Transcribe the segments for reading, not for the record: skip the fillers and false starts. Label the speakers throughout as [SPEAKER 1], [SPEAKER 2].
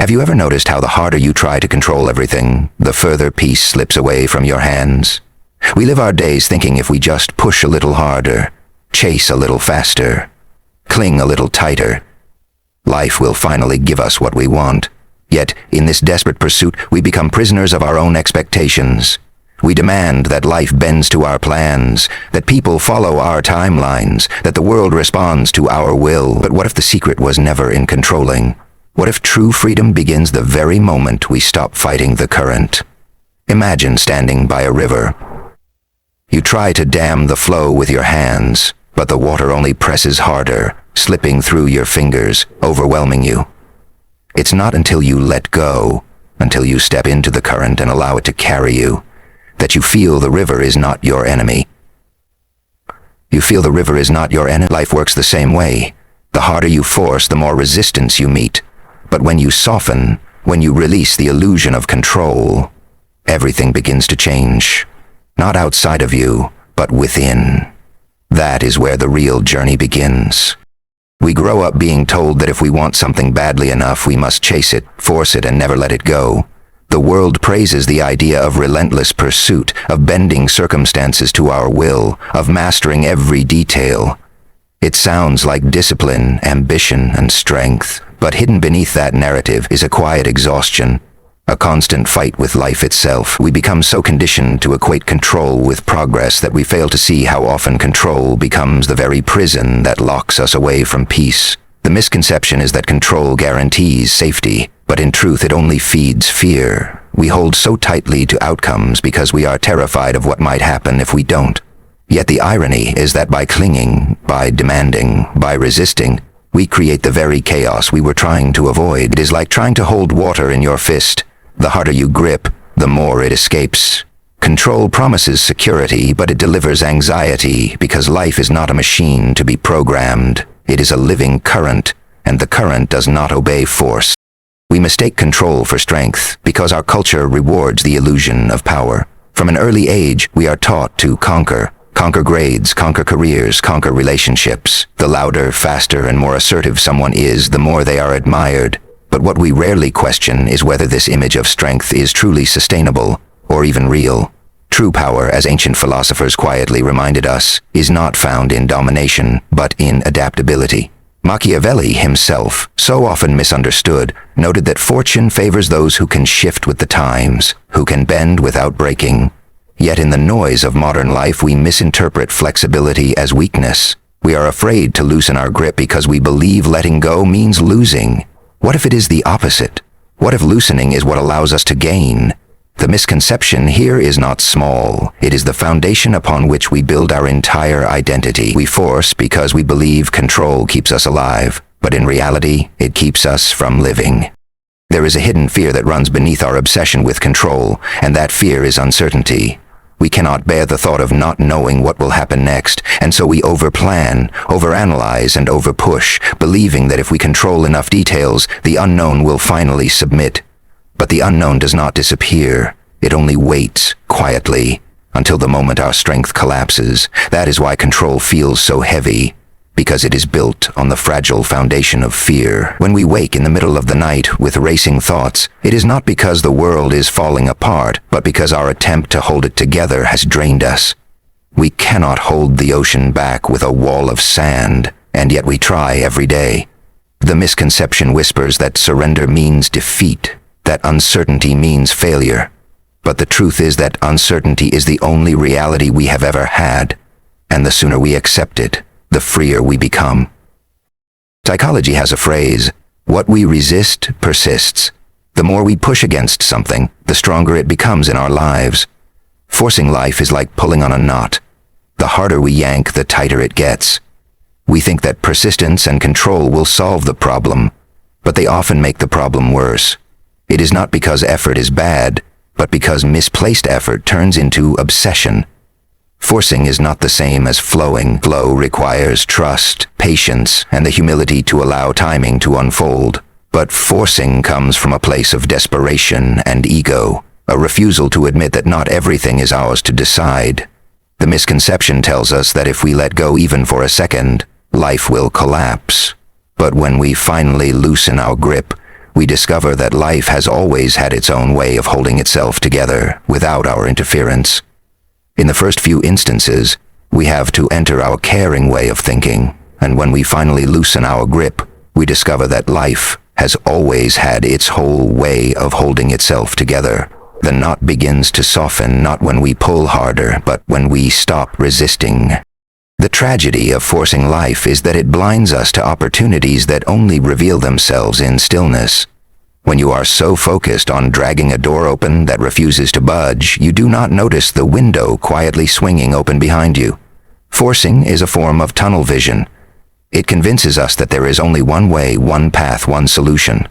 [SPEAKER 1] Have you ever noticed how the harder you try to control everything, the further peace slips away from your hands? We live our days thinking if we just push a little harder, chase a little faster, cling a little tighter, life will finally give us what we want. Yet, in this desperate pursuit, we become prisoners of our own expectations. We demand that life bends to our plans, that people follow our timelines, that the world responds to our will. But what if the secret was never in controlling? What if true freedom begins the very moment we stop fighting the current? Imagine standing by a river. You try to dam the flow with your hands, but the water only presses harder, slipping through your fingers, overwhelming you. It's not until you let go, until you step into the current and allow it to carry you, that you feel the river is not your enemy. You feel the river is not your enemy. Life works the same way. The harder you force, the more resistance you meet. But when you soften, when you release the illusion of control, everything begins to change. Not outside of you, but within. That is where the real journey begins. We grow up being told that if we want something badly enough, we must chase it, force it, and never let it go. The world praises the idea of relentless pursuit, of bending circumstances to our will, of mastering every detail. It sounds like discipline, ambition, and strength, but hidden beneath that narrative is a quiet exhaustion, a constant fight with life itself. We become so conditioned to equate control with progress that we fail to see how often control becomes the very prison that locks us away from peace. The misconception is that control guarantees safety, but in truth it only feeds fear. We hold so tightly to outcomes because we are terrified of what might happen if we don't. Yet the irony is that by clinging, by demanding, by resisting, we create the very chaos we were trying to avoid. It is like trying to hold water in your fist. The harder you grip, the more it escapes. Control promises security, but it delivers anxiety because life is not a machine to be programmed. It is a living current, and the current does not obey force. We mistake control for strength because our culture rewards the illusion of power. From an early age, we are taught to conquer. Conquer grades, conquer careers, conquer relationships. The louder, faster, and more assertive someone is, the more they are admired. But what we rarely question is whether this image of strength is truly sustainable, or even real. True power, as ancient philosophers quietly reminded us, is not found in domination, but in adaptability. Machiavelli himself, so often misunderstood, noted that fortune favors those who can shift with the times, who can bend without breaking. Yet in the noise of modern life, we misinterpret flexibility as weakness. We are afraid to loosen our grip because we believe letting go means losing. What if it is the opposite? What if loosening is what allows us to gain? The misconception here is not small. It is the foundation upon which we build our entire identity. We force because we believe control keeps us alive, but in reality, it keeps us from living. There is a hidden fear that runs beneath our obsession with control, and that fear is uncertainty. We cannot bear the thought of not knowing what will happen next, and so we overplan, overanalyze, and overpush, believing that if we control enough details, the unknown will finally submit. But the unknown does not disappear. It only waits, quietly, until the moment our strength collapses. That is why control feels so heavy, because it is built on the fragile foundation of fear. When we wake in the middle of the night with racing thoughts, it is not because the world is falling apart, but because our attempt to hold it together has drained us. We cannot hold the ocean back with a wall of sand, and yet we try every day. The misconception whispers that surrender means defeat, that uncertainty means failure. But the truth is that uncertainty is the only reality we have ever had, and the sooner we accept it, the freer we become. Psychology has a phrase, what we resist persists. The more we push against something, the stronger it becomes in our lives. Forcing life is like pulling on a knot. The harder we yank, the tighter it gets. We think that persistence and control will solve the problem, but they often make the problem worse. It is not because effort is bad, but because misplaced effort turns into obsession. Forcing is not the same as flowing. Flow requires trust, patience, and the humility to allow timing to unfold. But forcing comes from a place of desperation and ego, a refusal to admit that not everything is ours to decide. The misconception tells us that if we let go even for a second, life will collapse. But when we finally loosen our grip, we discover that life has always had its own way of holding itself together without our interference. In the first few instances, we have to enter our caring way of thinking, and when we finally loosen our grip, we discover that life has always had its whole way of holding itself together. The knot begins to soften not when we pull harder, but when we stop resisting. The tragedy of forcing life is that it blinds us to opportunities that only reveal themselves in stillness. When you are so focused on dragging a door open that refuses to budge, you do not notice the window quietly swinging open behind you. Forcing is a form of tunnel vision. It convinces us that there is only one way, one path, one solution.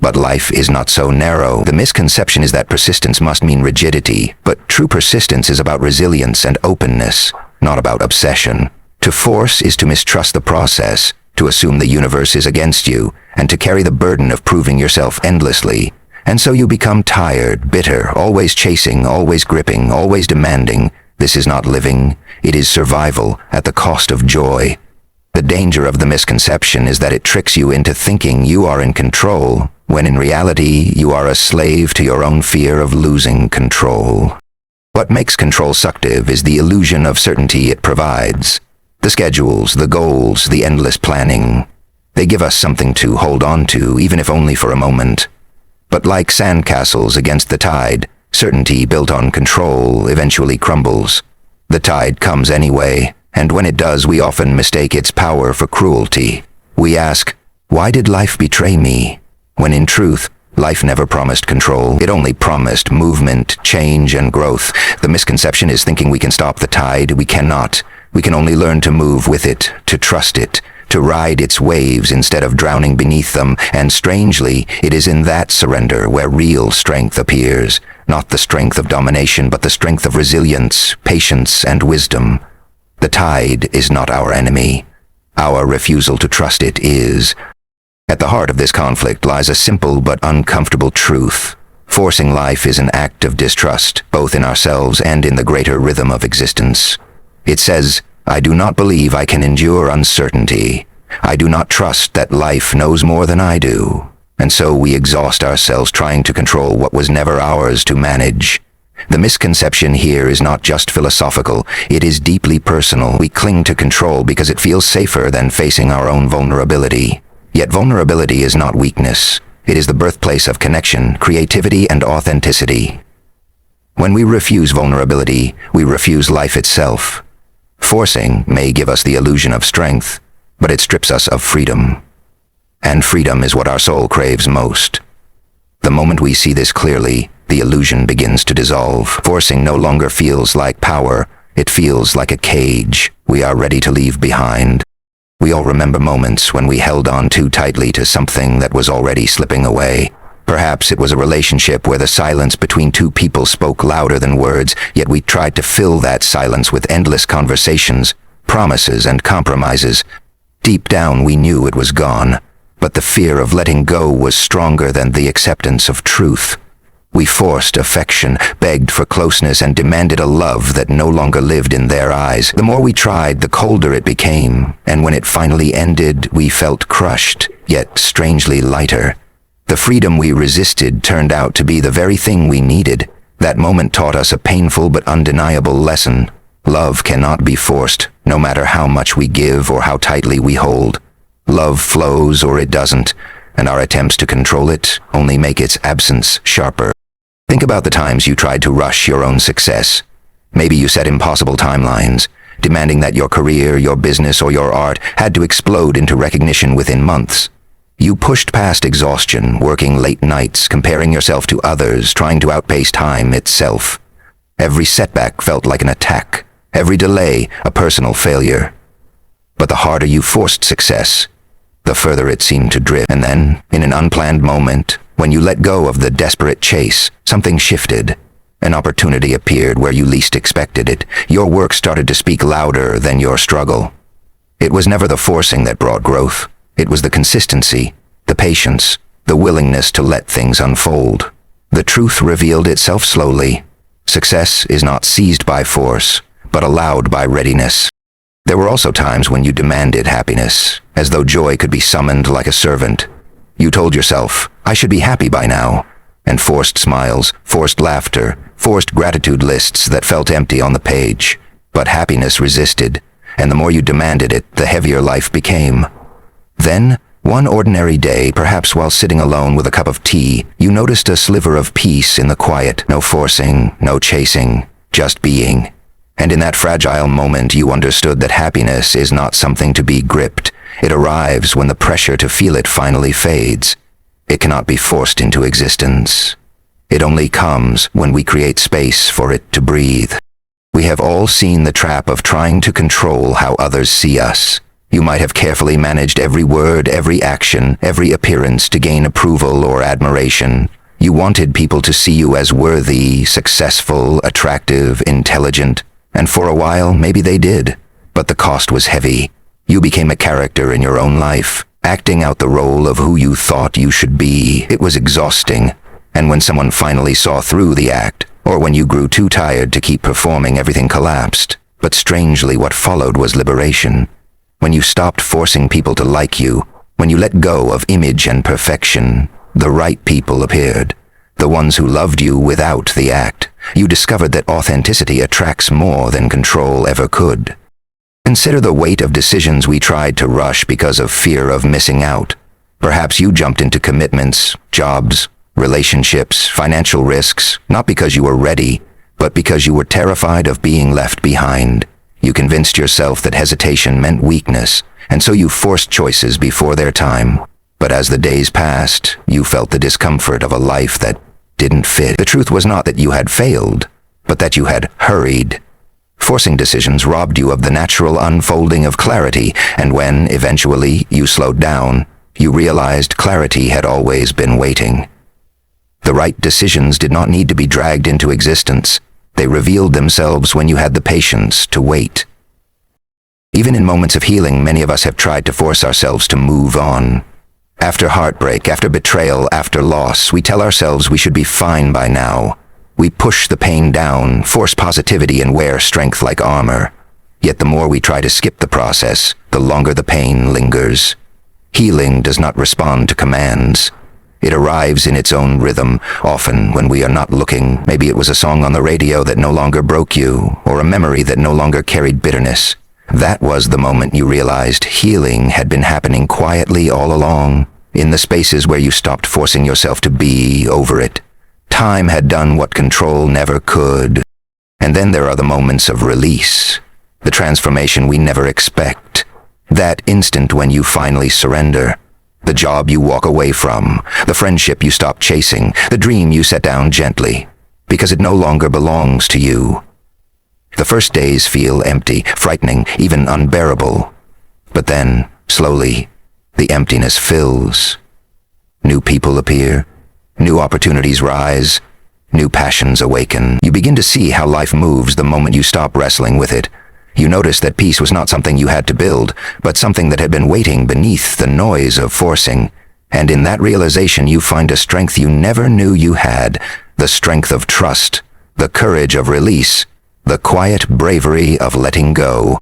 [SPEAKER 1] But life is not so narrow. The misconception is that persistence must mean rigidity, but true persistence is about resilience and openness, not about obsession. To force is to mistrust the process, to assume the universe is against you, and to carry the burden of proving yourself endlessly. And so you become tired, bitter, always chasing, always gripping, always demanding. This is not living, it is survival at the cost of joy. The danger of the misconception is that it tricks you into thinking you are in control, when in reality you are a slave to your own fear of losing control. What makes control seductive is the illusion of certainty it provides. The schedules, the goals, the endless planning. They give us something to hold on to, even if only for a moment. But like sandcastles against the tide, certainty built on control eventually crumbles. The tide comes anyway, and when it does, we often mistake its power for cruelty. We ask, why did life betray me? When in truth, life never promised control. It only promised movement, change, and growth. The misconception is thinking we can stop the tide. We cannot. We can only learn to move with it, to trust it, to ride its waves instead of drowning beneath them. And strangely, it is in that surrender where real strength appears. Not the strength of domination, but the strength of resilience, patience, and wisdom. The tide is not our enemy. Our refusal to trust it is. At the heart of this conflict lies a simple but uncomfortable truth. Forcing life is an act of distrust, both in ourselves and in the greater rhythm of existence. It says, I do not believe I can endure uncertainty. I do not trust that life knows more than I do. And so we exhaust ourselves trying to control what was never ours to manage. The misconception here is not just philosophical, it is deeply personal. We cling to control because it feels safer than facing our own vulnerability. Yet vulnerability is not weakness. It is the birthplace of connection, creativity, and authenticity. When we refuse vulnerability, we refuse life itself. Forcing may give us the illusion of strength, but it strips us of freedom. And freedom is what our soul craves most. The moment we see this clearly, the illusion begins to dissolve. Forcing no longer feels like power, it feels like a cage we are ready to leave behind. We all remember moments when we held on too tightly to something that was already slipping away. Perhaps it was a relationship where the silence between two people spoke louder than words, yet we tried to fill that silence with endless conversations, promises, and compromises. Deep down we knew it was gone, but the fear of letting go was stronger than the acceptance of truth. We forced affection, begged for closeness, and demanded a love that no longer lived in their eyes. The more we tried, the colder it became, and when it finally ended, we felt crushed, yet strangely lighter. The freedom we resisted turned out to be the very thing we needed. That moment taught us a painful but undeniable lesson. Love cannot be forced, no matter how much we give or how tightly we hold. Love flows or it doesn't, and our attempts to control it only make its absence sharper. Think about the times you tried to rush your own success. Maybe you set impossible timelines, demanding that your career, your business, or your art had to explode into recognition within months. You pushed past exhaustion, working late nights, comparing yourself to others, trying to outpace time itself. Every setback felt like an attack, every delay a personal failure. But the harder you forced success, the further it seemed to drift. And then, in an unplanned moment, when you let go of the desperate chase, something shifted. An opportunity appeared where you least expected it. Your work started to speak louder than your struggle. It was never the forcing that brought growth. It was the consistency, the patience, the willingness to let things unfold. The truth revealed itself slowly. Success is not seized by force, but allowed by readiness. There were also times when you demanded happiness, as though joy could be summoned like a servant. You told yourself, I should be happy by now. And forced smiles, forced laughter, forced gratitude lists that felt empty on the page. But happiness resisted, and the more you demanded it, the heavier life became. Then, one ordinary day, perhaps while sitting alone with a cup of tea, you noticed a sliver of peace in the quiet. No forcing, no chasing, just being. And in that fragile moment you understood that happiness is not something to be gripped. It arrives when the pressure to feel it finally fades. It cannot be forced into existence. It only comes when we create space for it to breathe. We have all seen the trap of trying to control how others see us. You might have carefully managed every word, every action, every appearance to gain approval or admiration. You wanted people to see you as worthy, successful, attractive, intelligent, and for a while maybe they did. But the cost was heavy. You became a character in your own life, acting out the role of who you thought you should be. It was exhausting. And when someone finally saw through the act, or when you grew too tired to keep performing, everything collapsed. But strangely, what followed was liberation. When you stopped forcing people to like you, when you let go of image and perfection, the right people appeared. The ones who loved you without the act. You discovered that authenticity attracts more than control ever could. Consider the weight of decisions we tried to rush because of fear of missing out. Perhaps you jumped into commitments, jobs, relationships, financial risks, not because you were ready, but because you were terrified of being left behind. You convinced yourself that hesitation meant weakness, and so you forced choices before their time. But as the days passed, you felt the discomfort of a life that didn't fit. The truth was not that you had failed, but that you had hurried. Forcing decisions robbed you of the natural unfolding of clarity, and when, eventually, you slowed down, you realized clarity had always been waiting. The right decisions did not need to be dragged into existence. They revealed themselves when you had the patience to wait. Even in moments of healing, many of us have tried to force ourselves to move on. After heartbreak, after betrayal, after loss, we tell ourselves we should be fine by now. We push the pain down, force positivity, and wear strength like armor. Yet the more we try to skip the process, the longer the pain lingers. Healing does not respond to commands. It arrives in its own rhythm, often when we are not looking. Maybe it was a song on the radio that no longer broke you, or a memory that no longer carried bitterness. That was the moment you realized healing had been happening quietly all along, in the spaces where you stopped forcing yourself to be over it. Time had done what control never could. And then there are the moments of release, the transformation we never expect, that instant when you finally surrender. The job you walk away from, the friendship you stop chasing, the dream you set down gently, because it no longer belongs to you. The first days feel empty, frightening, even unbearable. But then, slowly, the emptiness fills. New people appear, new opportunities rise, new passions awaken. You begin to see how life moves the moment you stop wrestling with it. You notice that peace was not something you had to build, but something that had been waiting beneath the noise of forcing. And in that realization you find a strength you never knew you had, the strength of trust, the courage of release, the quiet bravery of letting go.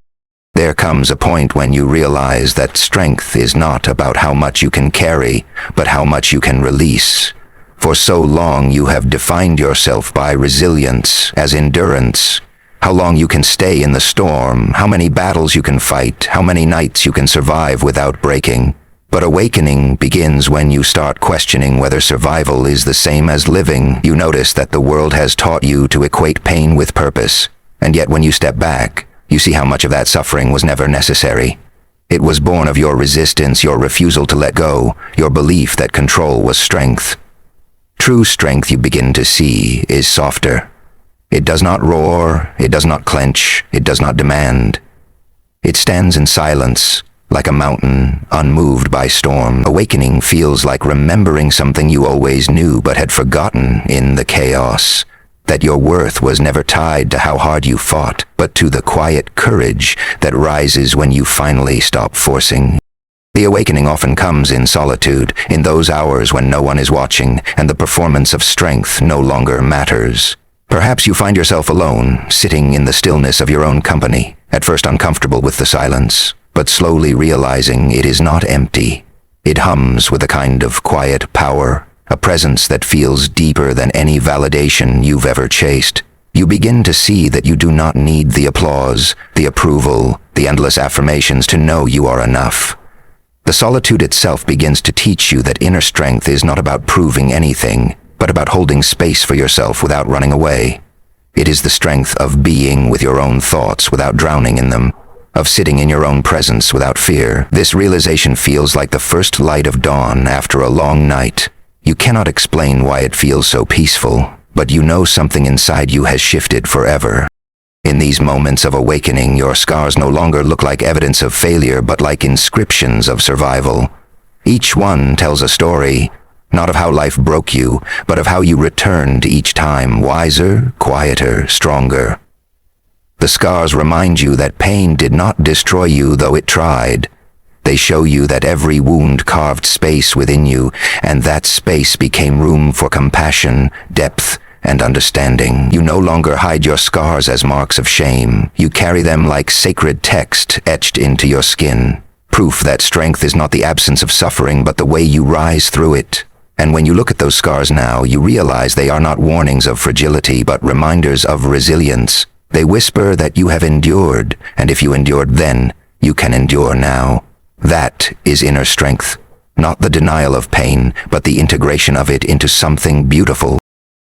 [SPEAKER 1] There comes a point when you realize that strength is not about how much you can carry, but how much you can release. For so long you have defined yourself by resilience, as endurance. How long you can stay in the storm, how many battles you can fight, how many nights you can survive without breaking. But awakening begins when you start questioning whether survival is the same as living. You notice that the world has taught you to equate pain with purpose, and yet when you step back, you see how much of that suffering was never necessary. It was born of your resistance, your refusal to let go, your belief that control was strength. True strength, you begin to see, is softer. It does not roar, it does not clench, it does not demand. It stands in silence, like a mountain, unmoved by storm. Awakening feels like remembering something you always knew but had forgotten in the chaos. That your worth was never tied to how hard you fought, but to the quiet courage that rises when you finally stop forcing. The awakening often comes in solitude, in those hours when no one is watching and the performance of strength no longer matters. Perhaps you find yourself alone, sitting in the stillness of your own company, at first uncomfortable with the silence, but slowly realizing it is not empty. It hums with a kind of quiet power, a presence that feels deeper than any validation you've ever chased. You begin to see that you do not need the applause, the approval, the endless affirmations to know you are enough. The solitude itself begins to teach you that inner strength is not about proving anything, but about holding space for yourself without running away. It is the strength of being with your own thoughts without drowning in them, of sitting in your own presence without fear. This realization feels like the first light of dawn after a long night. You cannot explain why it feels so peaceful, but you know something inside you has shifted forever. In these moments of awakening, your scars no longer look like evidence of failure, but like inscriptions of survival. Each one tells a story, not of how life broke you, but of how you returned each time, wiser, quieter, stronger. The scars remind you that pain did not destroy you, though it tried. They show you that every wound carved space within you, and that space became room for compassion, depth, and understanding. You no longer hide your scars as marks of shame. You carry them like sacred text etched into your skin. Proof that strength is not the absence of suffering, but the way you rise through it. And when you look at those scars now, you realize they are not warnings of fragility, but reminders of resilience. They whisper that you have endured, and if you endured then, you can endure now. That is inner strength. Not the denial of pain, but the integration of it into something beautiful.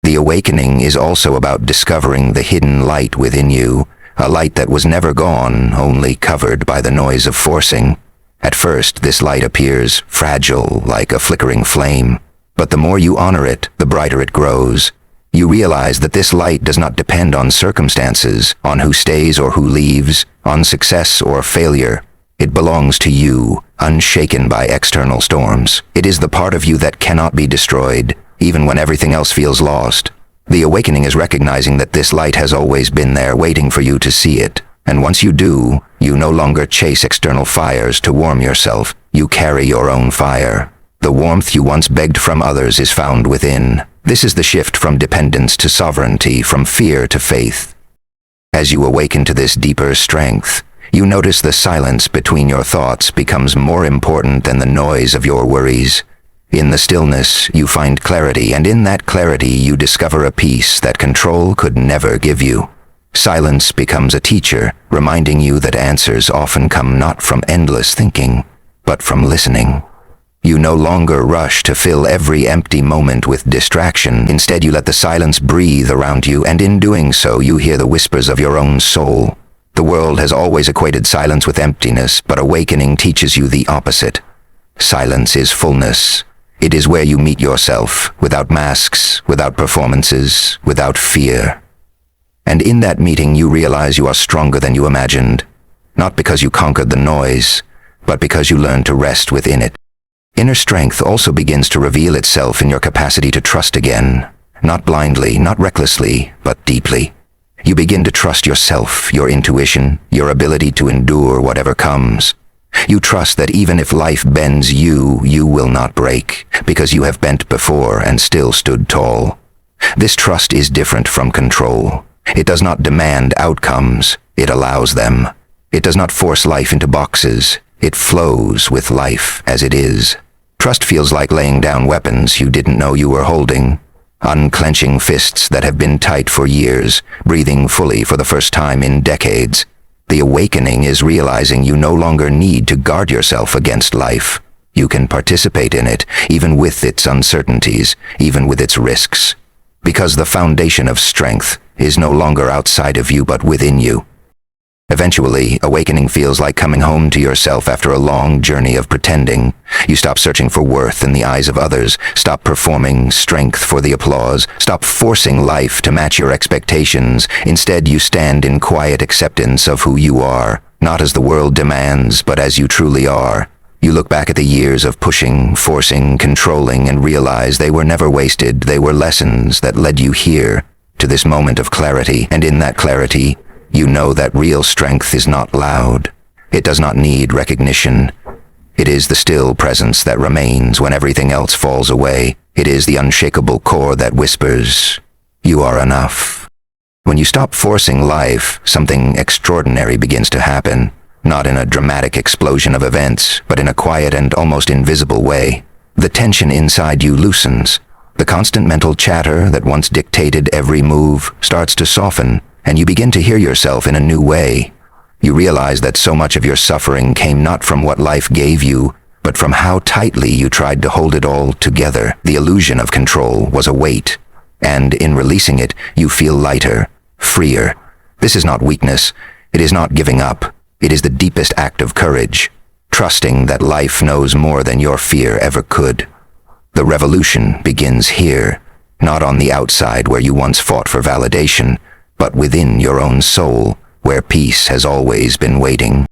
[SPEAKER 1] The awakening is also about discovering the hidden light within you, a light that was never gone, only covered by the noise of forcing. At first, this light appears fragile, like a flickering flame, but the more you honor it, the brighter it grows. You realize that this light does not depend on circumstances, on who stays or who leaves, on success or failure. It belongs to you, unshaken by external storms. It is the part of you that cannot be destroyed, even when everything else feels lost. The awakening is recognizing that this light has always been there, waiting for you to see it. And once you do, you no longer chase external fires to warm yourself. You carry your own fire. The warmth you once begged from others is found within. This is the shift from dependence to sovereignty, from fear to faith. As you awaken to this deeper strength, you notice the silence between your thoughts becomes more important than the noise of your worries. In the stillness, you find clarity, and in that clarity you discover a peace that control could never give you. Silence becomes a teacher, reminding you that answers often come not from endless thinking, but from listening. You no longer rush to fill every empty moment with distraction. Instead, you let the silence breathe around you, and in doing so, you hear the whispers of your own soul. The world has always equated silence with emptiness, but awakening teaches you the opposite. Silence is fullness. It is where you meet yourself, without masks, without performances, without fear. And in that meeting you realize you are stronger than you imagined, not because you conquered the noise, but because you learned to rest within it. Inner strength also begins to reveal itself in your capacity to trust again, not blindly, not recklessly, but deeply. You begin to trust yourself, your intuition, your ability to endure whatever comes. You trust that even if life bends you, you will not break, because you have bent before and still stood tall. This trust is different from control. It does not demand outcomes, it allows them. It does not force life into boxes, it flows with life as it is. Trust feels like laying down weapons you didn't know you were holding, unclenching fists that have been tight for years, breathing fully for the first time in decades. The awakening is realizing you no longer need to guard yourself against life. You can participate in it, even with its uncertainties, even with its risks. Because the foundation of strength is no longer outside of you but within you. Eventually, awakening feels like coming home to yourself after a long journey of pretending. You stop searching for worth in the eyes of others, stop performing strength for the applause, stop forcing life to match your expectations. Instead, you stand in quiet acceptance of who you are, not as the world demands, but as you truly are. You look back at the years of pushing, forcing, controlling, and realize they were never wasted. They were lessons that led you here, to this moment of clarity. And in that clarity, you know that real strength is not loud. It does not need recognition. It is the still presence that remains when everything else falls away. It is the unshakable core that whispers, "You are enough." When you stop forcing life, something extraordinary begins to happen. not in a dramatic explosion of events, but in a quiet and almost invisible way. The tension inside you loosens. The constant mental chatter that once dictated every move starts to soften, and you begin to hear yourself in a new way. You realize that so much of your suffering came not from what life gave you, but from how tightly you tried to hold it all together. The illusion of control was a weight, and in releasing it, you feel lighter, freer. This is not weakness. It is not giving up. It is the deepest act of courage, trusting that life knows more than your fear ever could. The revolution begins here, not on the outside where you once fought for validation, but within your own soul, where peace has always been waiting.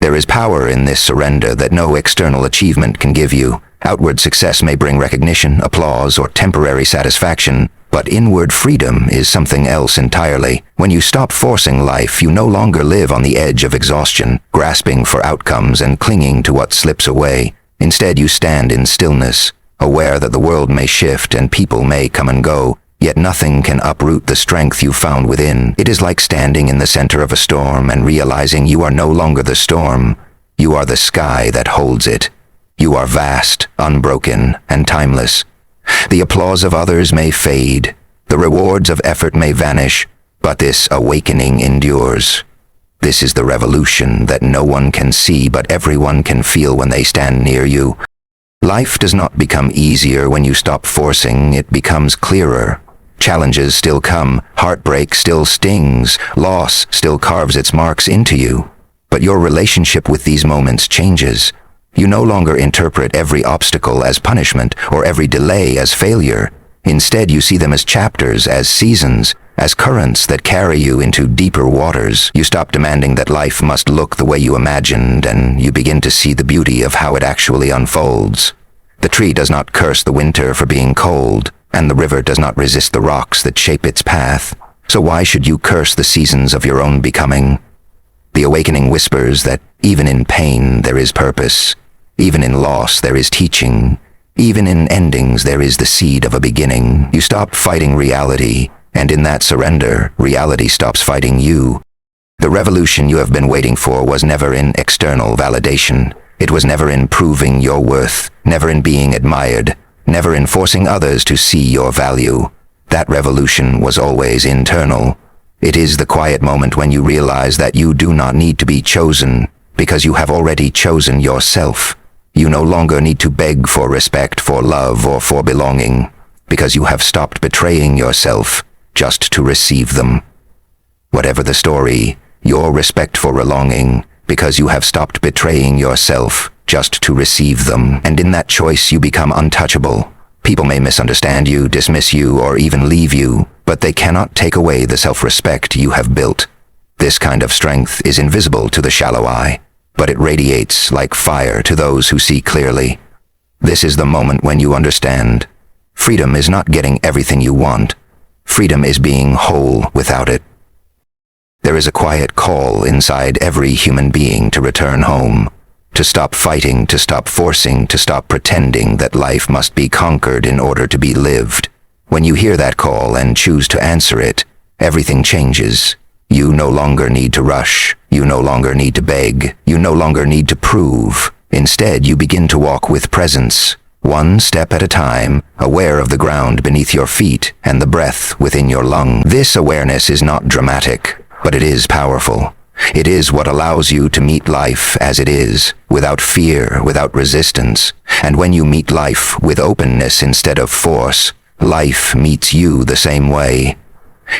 [SPEAKER 1] There is power in this surrender that no external achievement can give you. Outward success may bring recognition, applause, or temporary satisfaction, but inward freedom is something else entirely. When you stop forcing life, you no longer live on the edge of exhaustion, grasping for outcomes and clinging to what slips away. Instead, you stand in stillness, aware that the world may shift and people may come and go, yet nothing can uproot the strength you found within. It is like standing in the center of a storm and realizing you are no longer the storm. You are the sky that holds it. You are vast, unbroken, and timeless. The applause of others may fade, the rewards of effort may vanish, but this awakening endures. This is the revolution that no one can see but everyone can feel when they stand near you. Life does not become easier when you stop forcing, it becomes clearer. Challenges still come, heartbreak still stings, loss still carves its marks into you. But your relationship with these moments changes. You no longer interpret every obstacle as punishment or every delay as failure. Instead, you see them as chapters, as seasons, as currents that carry you into deeper waters. You stop demanding that life must look the way you imagined, and you begin to see the beauty of how it actually unfolds. The tree does not curse the winter for being cold, and the river does not resist the rocks that shape its path. So why should you curse the seasons of your own becoming? The awakening whispers that even in pain there is purpose. Even in loss there is teaching. Even in endings there is the seed of a beginning. You stop fighting reality, and in that surrender, reality stops fighting you. The revolution you have been waiting for was never in external validation. It was never in proving your worth, never in being admired, never in forcing others to see your value. That revolution was always internal. It is the quiet moment when you realize that you do not need to be chosen, because you have already chosen yourself. You no longer need to beg for respect, for love, or for belonging, because you have stopped betraying yourself just to receive them. Whatever the story, your respect for belonging, because you have stopped betraying yourself just to receive them, and in that choice you become untouchable. People may misunderstand you, dismiss you, or even leave you, but they cannot take away the self-respect you have built. This kind of strength is invisible to the shallow eye, but it radiates like fire to those who see clearly. This is the moment when you understand. Freedom is not getting everything you want. Freedom is being whole without it. There is a quiet call inside every human being to return home, to stop fighting, to stop forcing, to stop pretending that life must be conquered in order to be lived. When you hear that call and choose to answer it, everything changes. You no longer need to rush. You no longer need to beg. You no longer need to prove. Instead, you begin to walk with presence, one step at a time, aware of the ground beneath your feet and the breath within your lungs. This awareness is not dramatic, but it is powerful. It is what allows you to meet life as it is, without fear, without resistance. And when you meet life with openness instead of force, life meets you the same way.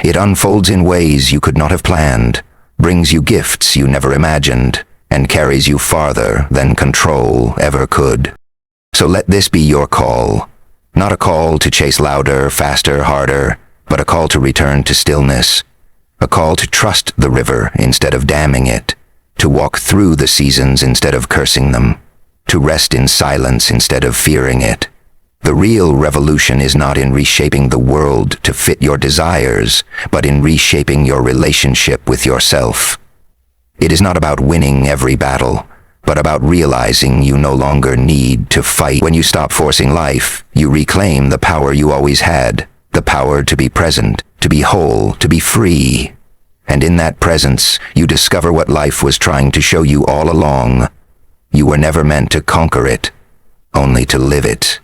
[SPEAKER 1] It unfolds in ways you could not have planned, brings you gifts you never imagined, and carries you farther than control ever could. So let this be your call. Not a call to chase louder, faster, harder, but a call to return to stillness. A call to trust the river instead of damming it, to walk through the seasons instead of cursing them, to rest in silence instead of fearing it. The real revolution is not in reshaping the world to fit your desires, but in reshaping your relationship with yourself. It is not about winning every battle, but about realizing you no longer need to fight. When you stop forcing life, you reclaim the power you always had, the power to be present, to be whole, to be free. And in that presence, you discover what life was trying to show you all along. You were never meant to conquer it, only to live it.